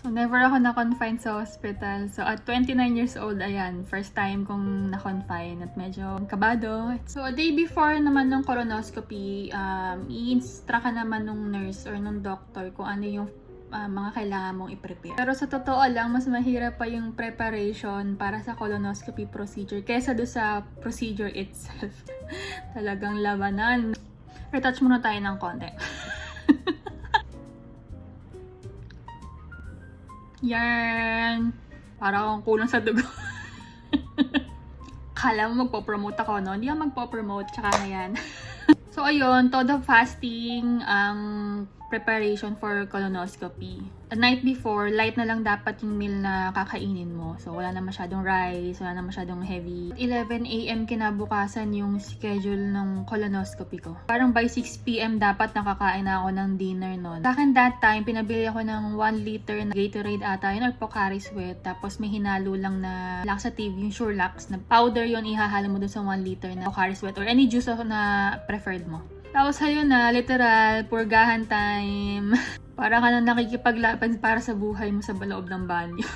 So, never ako na-confine sa hospital. So, at 29 years old, ayan, first time kong na-confine at medyo kabado. So, a day before naman ng colonoscopy, i-instruct ka naman nung nurse or nung doctor kung ano yung mga kailangan mong i-prepare. Pero sa totoo lang, mas mahirap pa yung preparation para sa colonoscopy procedure kaysa do sa procedure itself. Talagang labanan. Retouch muna tayo ng konti. Yan. Para akong kulang sa dugo. Kala mo magpo-promote ako, no? Hindi ako magpo-promote. Tsaka na yan. So, ayun. Todo fasting ang preparation for colonoscopy. The night before, light na lang dapat yung meal na kakainin mo. So, wala na masyadong rice, wala na masyadong heavy. 11 AM kinabukasan yung schedule ng colonoscopy ko. Parang by 6 PM dapat nakakain na ako ng dinner nun. Sa akin that time, pinabili ako ng 1 liter na Gatorade ata yun or Pocari Sweat. Tapos may hinalo lang na laxative, yung Surelax na powder yun, ihahalo mo dun sa 1 liter na Pocari Sweat or any juice na preferred mo. Tapos ayun na, literal, purgahan time. Para ka na nakikipaglaban para sa buhay mo sa loob ng banyo.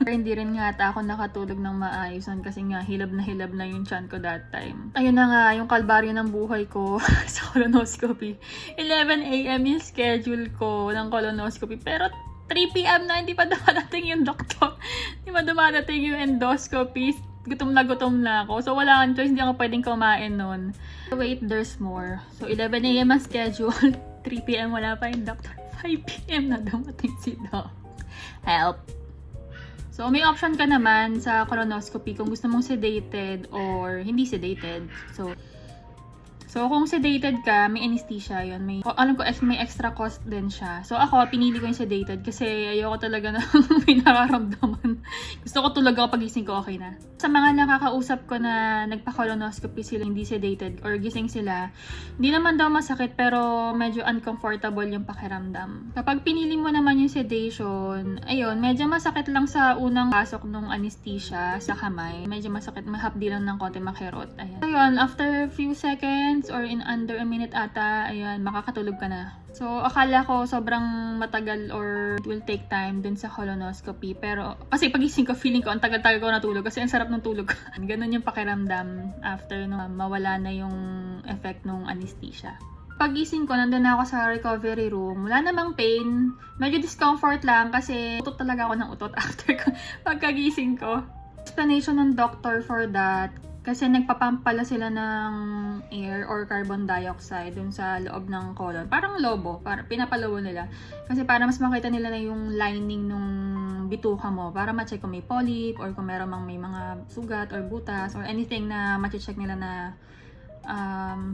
Hindi rin nga ata ako nakatulog ng maayos kasi nga hilab na yung tiyan ko that time. Ayun na nga, yung kalbaryo ng buhay ko sa colonoscopy. 11 AM yung schedule ko ng colonoscopy. Pero 3 PM na, hindi pa dumadating yung doktor. Hindi pa dumadating yung endoscopy. Gutom na ako. So, wala kang choice. Hindi ako pwedeng kumain nun. Wait, there's more. So, 11 AM ang schedule. 3 PM wala pa yung doctor. 5 PM na dumating si doc. Help! So, may option ka naman sa colonoscopy kung gusto mong sedated or hindi sedated. So kung sedated ka, may anesthesia yun. Alam ko, may extra cost din siya. So ako, pinili ko yung sedated kasi ayoko talaga na may nararamdaman. Gusto ko tulog ako pagising ko, okay na. Sa mga nakakausap ko na nagpa-colonoscopy sila, hindi sedated or gising sila, hindi naman daw masakit pero medyo uncomfortable yung pakiramdam. Kapag pinili mo naman yung sedation, ayun, medyo masakit lang sa unang pasok ng anesthesia sa kamay. Medyo masakit, mahapdi lang ng konti makirot. Ayan. Ayun, after few seconds or in under a minute ata, ayan, makakatulog ka na. So, akala ko sobrang matagal or it will take time dun sa colonoscopy. Pero, kasi pagising ko, feeling ko, ang tagal-tagal ko natulog kasi ang sarap ng tulog. Ganun yung pakiramdam after mawala na yung effect ng anesthesia. Pagising ko, nandun na ako sa recovery room. Wala namang pain. Medyo discomfort lang kasi utot talaga ako ng utot after pagkagising ko. Explanation ng doctor for that, kasi nagpapump pala sila ng air or carbon dioxide dun sa loob ng colon. Parang lobo, pinapalawo nila. Kasi para mas makita nila na yung lining nung bituka mo. Para ma-check kung may polyp or kung meron may mga sugat or butas or anything na ma-check nila na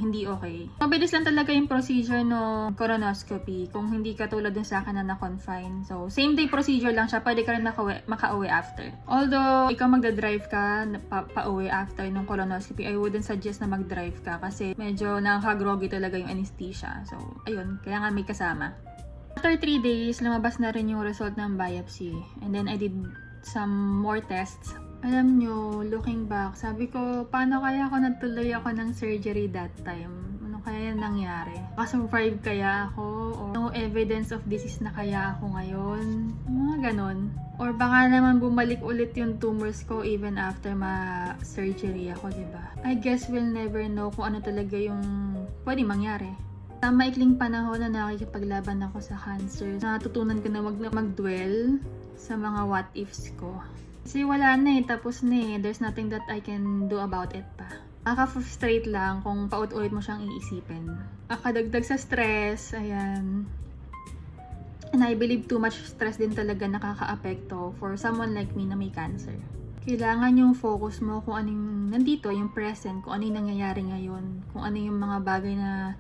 hindi okay. Mabilis lang talaga yung procedure no colonoscopy kung hindi ka tulad dun sa akin na na-confine. So, same day procedure lang siya. Pwede ka rin makauwi after. Although, ikaw magdadrive ka pa-uwi after nung colonoscopy, I wouldn't suggest na mag-drive ka kasi medyo nakaka-groggy talaga yung anesthesia. So, ayun. Kaya nga may kasama. After 3 days, lumabas na rin yung result ng biopsy. And then, I did some more tests. Alam nyo, looking back, sabi ko, paano kaya ako natuloy ako ng surgery that time? Ano kaya nangyari? Makasurvive kaya ako? Or no evidence of disease na kaya ako ngayon? Mga ganon. Or baka naman bumalik ulit yung tumors ko even after ma-surgery ako, diba? I guess we'll never know kung ano talaga yung pwede mangyari. Sa maikling panahon na nakikipaglaban ako sa cancer, natutunan ko na wag na mag-dwell sa mga what-ifs ko. Kasi wala na tapos na There's nothing that I can do about it pa. Nakaka-frustrate lang kung paulit-ulit mo siyang iisipin. Nakadagdag sa stress, ayan. And I believe too much stress din talaga nakaka-apekto for someone like me na may cancer. Kailangan yung focus mo kung anong nandito, yung present, kung ano yung nangyayari ngayon, kung ano yung mga bagay na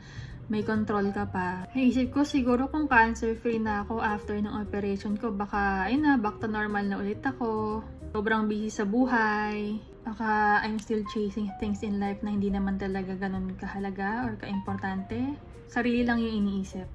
may control ka pa. Naisip ko siguro kung cancer-free na ako after ng operation ko, baka ayun na, back to normal na ulit ako. Sobrang busy sa buhay. Baka I'm still chasing things in life na hindi naman talaga ganun kahalaga or kaimportante. Sarili lang yung iniisip.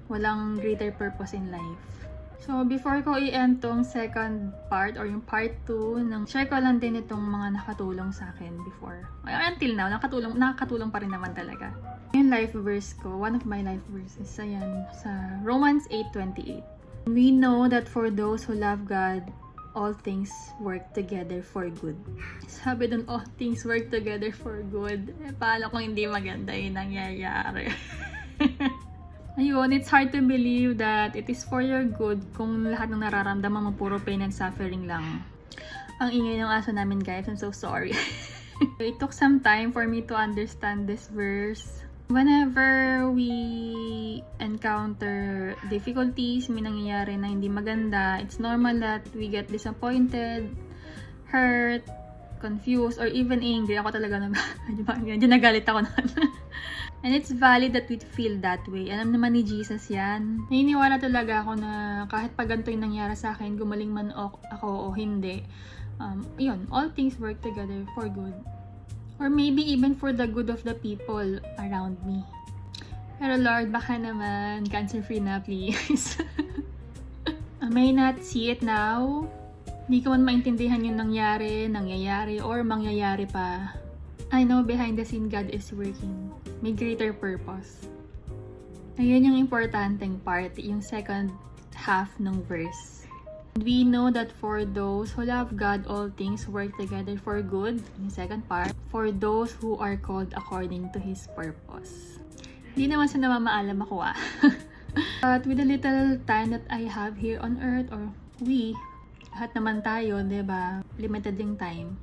Walang greater purpose in life. So, before ko i-end tong second part or yung part 2, share ko lang din itong mga nakatulong sa akin before. Until now, nakakatulong pa rin naman talaga. Yung life verse ko, one of my life verses, ayan, sa Romans 8:28. We know that for those who love God, all things work together for good. Sabi dun, all things work together for good. Paano kung hindi maganda yung nangyayari? Ayun, it's hard to believe that it is for your good kung lahat ng nararamdaman mo puro pain and suffering lang. Ang ingay ng aso namin, guys. I'm so sorry. It took some time for me to understand this verse. Whenever we encounter difficulties, may nangyayari na hindi maganda, it's normal that we get disappointed, hurt, confused, or even angry. Ako talaga medyo nagalit ako noon. And it's valid that we feel that way. Alam naman ni Jesus yan. Naniniwala talaga ako na kahit pag ganito yung nangyari sa akin, gumaling man ako o hindi, yun, all things work together for good. Or maybe even for the good of the people around me. Pero Lord, baka naman, cancer-free na please. I may not see it now. Hindi ko man maintindihan yung nangyayari, or mangyayari pa. I know behind the scene, God is working. May greater purpose. Ayun yung importanteng part, yung second half ng verse. We know that for those who love God, all things work together for good. Yung second part, for those who are called according to His purpose. Hindi naman sa namamaalam ako But with the little time that I have here on earth, or we, lahat naman tayo, diba? Limited yung time.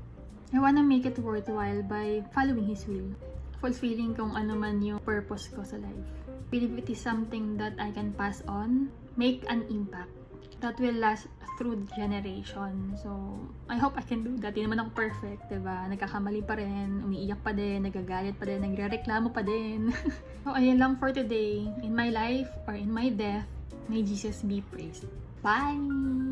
I wanna make it worthwhile by following His will. Fulfilling kung ano man yung purpose ko sa life. Believe it is something that I can pass on, make an impact that will last through generation. So, I hope I can do that. Hindi naman ako perfect, diba? Nagkakamali pa rin, umiiyak pa din, nagagalit pa din, nagre-reklamo pa din. So, ayun lang for today. In my life or in my death, may Jesus be praised. Bye!